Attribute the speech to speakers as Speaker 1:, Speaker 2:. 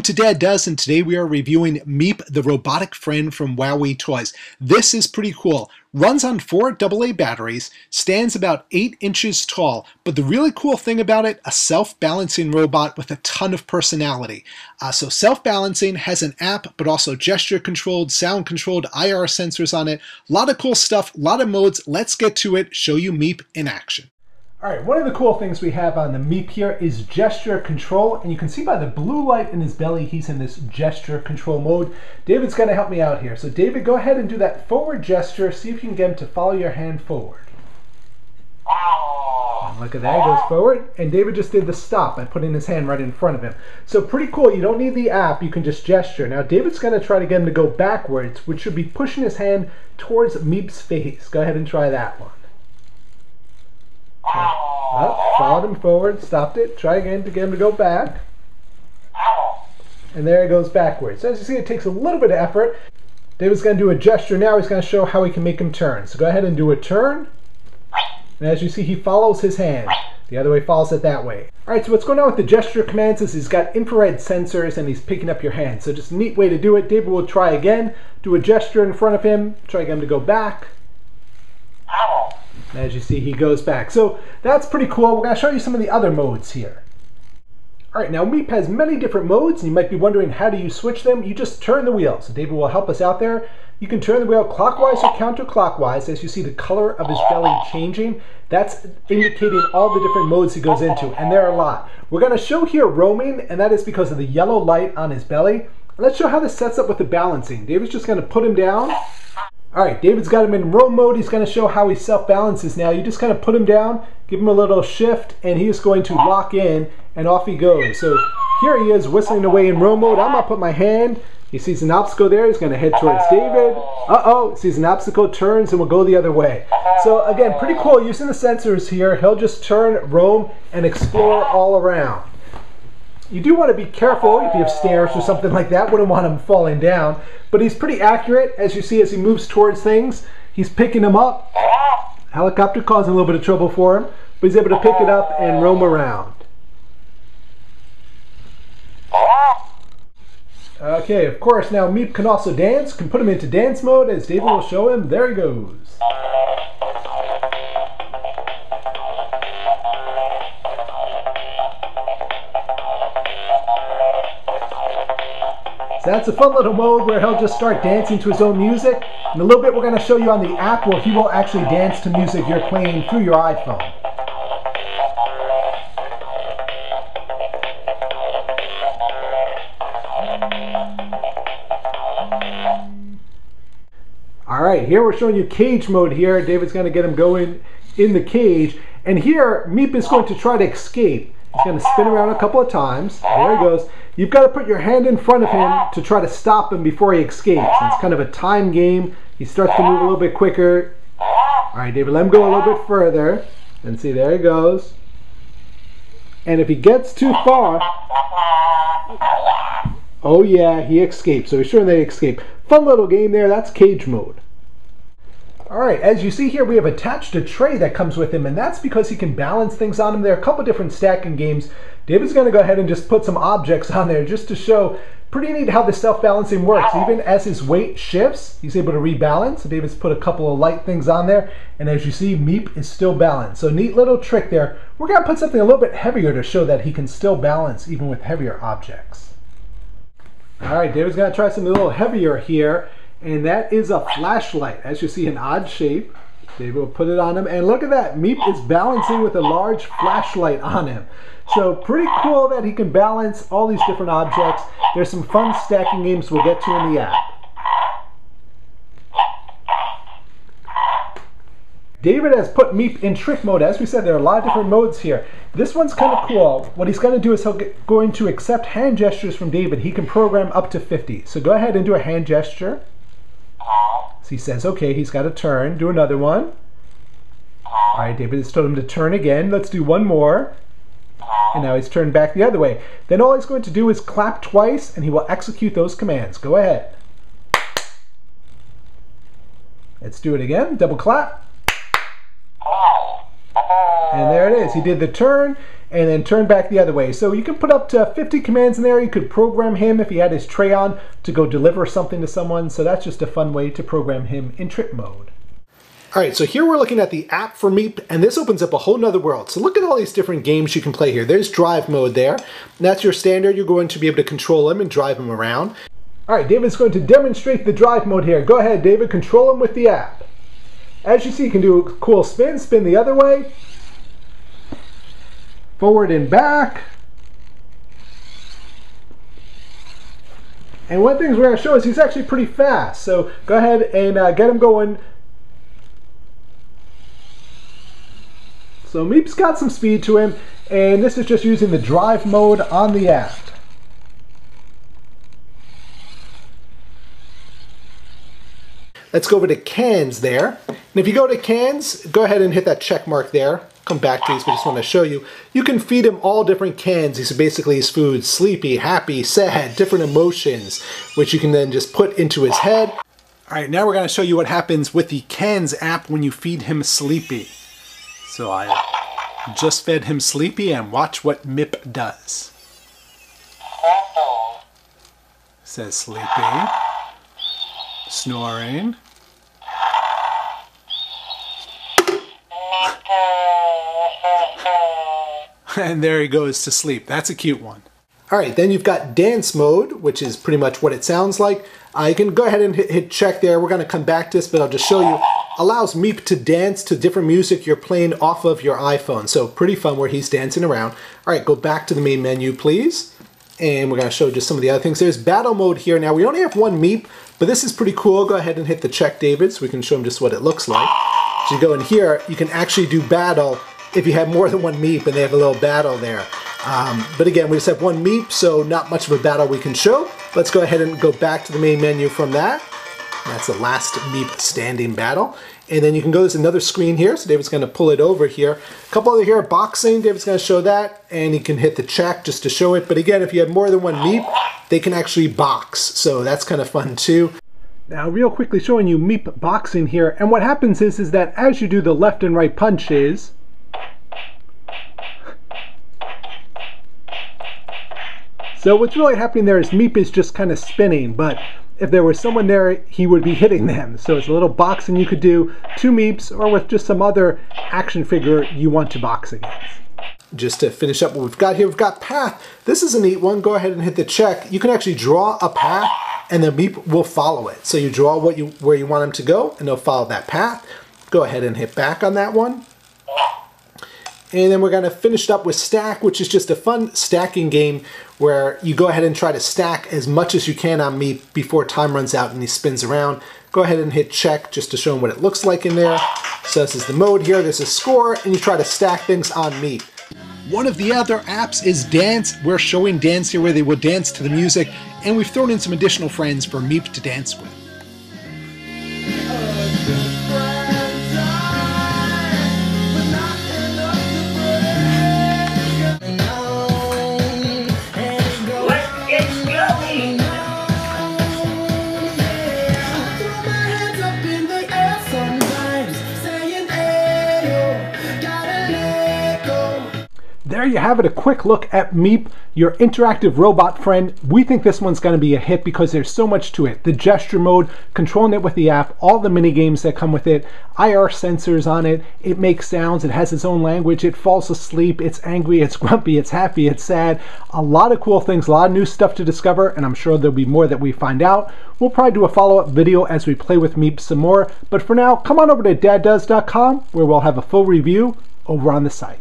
Speaker 1: to Dad Does, and today we are reviewing Meep, the robotic friend from WowWee Toys. This is pretty cool. Runs on 4 AA batteries, stands about 8 inches tall, but the really cool thing about it, a self-balancing robot with a ton of personality. So self-balancing, has an app, but also gesture-controlled, sound-controlled, IR sensors on it. A lot of cool stuff, a lot of modes. Let's get to it, show you Meep in action.
Speaker 2: Alright, one of the cool things we have on the Meep here is gesture control, and you can see by the blue light in his belly he's in this gesture control mode. David's going to help me out here. So David, go ahead and do that forward gesture, see if you can get him to follow your hand forward. And look at that, he goes forward, and David just did the stop by putting his hand right in front of him. So pretty cool, you don't need the app, you can just gesture. Now David's going to try to get him to go backwards, which should be pushing his hand towards Meep's face. Go ahead and try that one. Followed him forward, stopped it, try again to get him to go back. And there he goes backwards. So as you see, it takes a little bit of effort. David's going to do a gesture now. He's going to show how he can make him turn. So go ahead and do a turn. And as you see, he follows his hand. The other way follows it that way. Alright, so what's going on with the gesture commands is he's got infrared sensors and he's picking up your hand. So just a neat way to do it. David will try again. Do a gesture in front of him. Try to get him to go back. As you see, he goes back. So that's pretty cool. We're going to show you some of the other modes here. Alright, now Meep has many different modes, and you might be wondering how do you switch them. You just turn the wheel. So David will help us out there. You can turn the wheel clockwise or counterclockwise as you see the color of his belly changing. That's indicating all the different modes he goes into, and there are a lot. We're going to show here roaming, and that is because of the yellow light on his belly. Let's show how this sets up with the balancing. David's just going to put him down. Alright, David's got him in roam mode. He's going to show how he self-balances now. You just kind of put him down, give him a little shift, and he's going to lock in, and off he goes. So here he is whistling away in roam mode. I'm going to put my hand. He sees an obstacle there. He's going to head towards David. Uh-oh, sees an obstacle, turns, and will go the other way. So again, pretty cool using the sensors here. He'll just turn, roam, and explore all around. You do want to be careful if you have stairs or something like that. Wouldn't want him falling down. But he's pretty accurate, as you see, as he moves towards things. He's picking them up. Helicopter causing a little bit of trouble for him, but he's able to pick it up and roam around. Okay, of course, now Meep can also dance. Can put him into dance mode, as David will show him. There he goes. So that's a fun little mode where he'll just start dancing to his own music. In a little bit we're going to show you on the app where he will actually dance to music you're playing through your iPhone. Alright, here we're showing you cage mode here. David's going to get him going in the cage. And here, Meep is going to try to escape. He's going to spin around a couple of times. There he goes. You've got to put your hand in front of him to try to stop him before he escapes. It's kind of a time game. He starts to move a little bit quicker. Alright, David, let him go a little bit further. And see, there he goes. And if he gets too far, oh yeah, he escapes. So he's sure they escape. Fun little game there. That's cage mode. Alright, as you see here, we have attached a tray that comes with him, and that's because he can balance things on him. There are a couple different stacking games. David's going to go ahead and just put some objects on there just to show pretty neat how the self-balancing works. Even as his weight shifts, he's able to rebalance. So David's put a couple of light things on there, and as you see, Meep is still balanced. So neat little trick there. We're going to put something a little bit heavier to show that he can still balance even with heavier objects. Alright, David's going to try something a little heavier here. And that is a flashlight. As you see, an odd shape. David will put it on him. And look at that. Meep is balancing with a large flashlight on him. So pretty cool that he can balance all these different objects. There's some fun stacking games we'll get to in the app. David has put Meep in trick mode. As we said, there are a lot of different modes here. This one's kind of cool. What he's going to do is going to accept hand gestures from David. He can program up to 50. So go ahead and do a hand gesture. So he says, okay, he's got to turn. Do another one. Alright, David has told him to turn again. Let's do one more. And now he's turned back the other way. Then all he's going to do is clap twice, and he will execute those commands. Go ahead. Let's do it again. Double clap. And there it is. He did the turn, and then turn back the other way. So you can put up to 50 commands in there. You could program him if he had his tray on to go deliver something to someone. So that's just a fun way to program him in trip mode.
Speaker 1: All right, so here we're looking at the app for Meep, and this opens up a whole nother world. So look at all these different games you can play here. There's drive mode there. That's your standard. You're going to be able to control him and drive him around.
Speaker 2: All right, David's going to demonstrate the drive mode here. Go ahead, David, control him with the app. As you see, you can do a cool spin, spin the other way, forward and back. And one thing we're going to show is he's actually pretty fast. So go ahead and get him going. So Meep's got some speed to him, and this is just using the drive mode on the app.
Speaker 1: Let's go over to cans there. And if you go to cans, go ahead and hit that check mark there. Come back to these, but I just want to show you. You can feed him all different cans. These are basically his food: sleepy, happy, sad, different emotions, which you can then just put into his head. All right, now we're going to show you what happens with the cans app when you feed him sleepy. So I just fed him sleepy, and watch what Meep does. Says sleepy, snoring. And there he goes to sleep. That's a cute one. All right, then you've got dance mode, which is pretty much what it sounds like. You can go ahead and hit check there. We're going to come back to this, but I'll just show you. Allows Meep to dance to different music you're playing off of your iPhone. So pretty fun where he's dancing around. All right, go back to the main menu, please. And we're going to show just some of the other things. There's battle mode here. Now, we only have one Meep, but this is pretty cool. Go ahead and hit the check, David, so we can show him just what it looks like. So you go in here, you can actually do battle if you have more than one Meep, and they have a little battle there. But again, we just have one Meep, so not much of a battle we can show. Let's go ahead and go back to the main menu from that. That's the last Meep standing battle. And then you can go, there's another screen here, so David's going to pull it over here. A couple other here, boxing, David's going to show that, and you can hit the check just to show it. But again, if you have more than one Meep, they can actually box, so that's kind of fun too.
Speaker 2: Now, real quickly showing you Meep boxing here, and what happens is that as you do the left and right punches, so what's really happening there is Meep is just kind of spinning, but if there was someone there, he would be hitting them. So it's a little boxing you could do, 2 Meeps, or with just some other action figure you want to box against.
Speaker 1: Just to finish up what we've got here, we've got path. This is a neat one. Go ahead and hit the check. You can actually draw a path, and the Meep will follow it. So you draw where you want him to go, and they'll follow that path. Go ahead and hit back on that one. And then we're going to finish it up with stack, which is just a fun stacking game where you go ahead and try to stack as much as you can on Meep before time runs out and he spins around. Go ahead and hit check just to show him what it looks like in there. So this is the mode here. There's a score, and you try to stack things on Meep. One of the other apps is Dance. We're showing Dance here where they will dance to the music, and we've thrown in some additional friends for Meep to dance with.
Speaker 2: There you have it, a quick look at Meep, your interactive robot friend. We think this one's going to be a hit because there's so much to it. The gesture mode, controlling it with the app, all the mini games that come with it, IR sensors on it, it makes sounds, it has its own language, it falls asleep, it's angry, it's grumpy, it's happy, it's sad. A lot of cool things, a lot of new stuff to discover, and I'm sure there'll be more that we find out. We'll probably do a follow-up video as we play with Meep some more, but for now, come on over to daddoes.com where we'll have a full review over on the site.